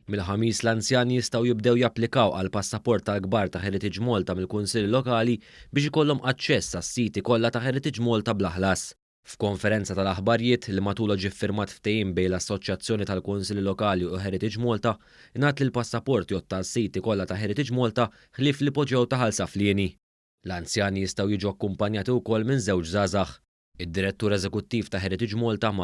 Mill-ħamis l-anzjani jistgħu jibdew japplikaw għall-passaport tal-kbar ta' Heritage Malta mill-Kunsilli Lokali biex ikollhom aċċess għas-siti kollha ta' Heritage Malta bla ħlas. F'konferenza tal-aħbarijiet li matula ġie iffirmat ftehim bejn l-Assoċjazzjoni tal-Kunsilli Lokali u Heritage Malta ingħad li l-passaporti tas-siti kollha ta' Heritage Malta ħlief li poġġew ta' ħalsa flieni. L-anzjani jistgħu jiġu akkumpanjati wkoll minn żewġ żgħażagħ. Id-direttur eżekuttiv ta' Heritage Malta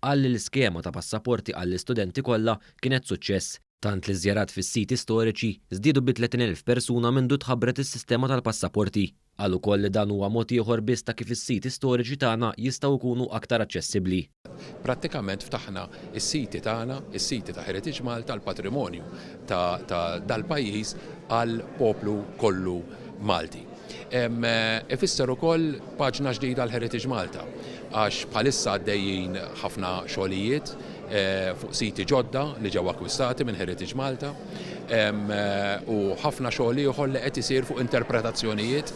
qal li l-iskema ta' passaporti għall-istudenti kollha kienet suċċess, tant li żjarat fis-siti storiċi żdiedu bi 30,000 persuna mindu tħabbret is-sistema tal-passaporti. Qal ukoll li dan huwa mod ieħor biss ta' kif is-siti storiċi tagħna jistgħu jkunu aktar aċċessibbli. Prattikament ftaħna is-siti tagħna, is-siti ta' Heritage Malta, l-patrimonju ta' dal-pajjiż għall poplu kollu Malti. Ifisser ukoll paġna ġdida għal Heritage Malta għax bħalissa għaddejjin ħafna xogħlijiet fuq siti ġodda li ġew akkwistati minn Heritage Malta u ħafna xogħli ieħor li qed isir fuq interpretazzjonijiet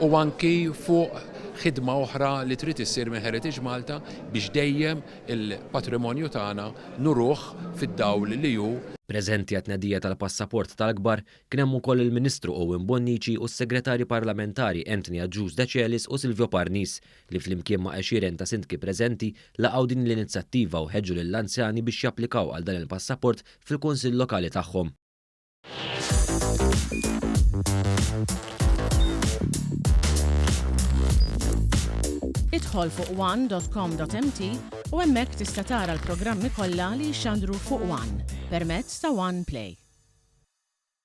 u anki fuq ħidma oħra li trid issir minn Heritage Malta biex dejjem il-patrimonju tagħna nuruh fid-dawl li hu. Preżenti għat-tnedija tal-passaport tal-kbar kien hemm ukoll il-Ministru Owen Bonnici u s-Segretarji Parlamentari Anthony Adjus Decelis u Silvio Parnis li flimkien ma' 20 ta' sindki preżenti laqgħu din l-inizjattiva u ħeġġu lill-anzjani biex japplikaw għal dan il-passaport fil-Kunsill Lokali tagħhom. Idħol fuq one.com.mt u hemmhekk tista' tara l-programmi kollha li jxandru fuq One permezz ta' One Play.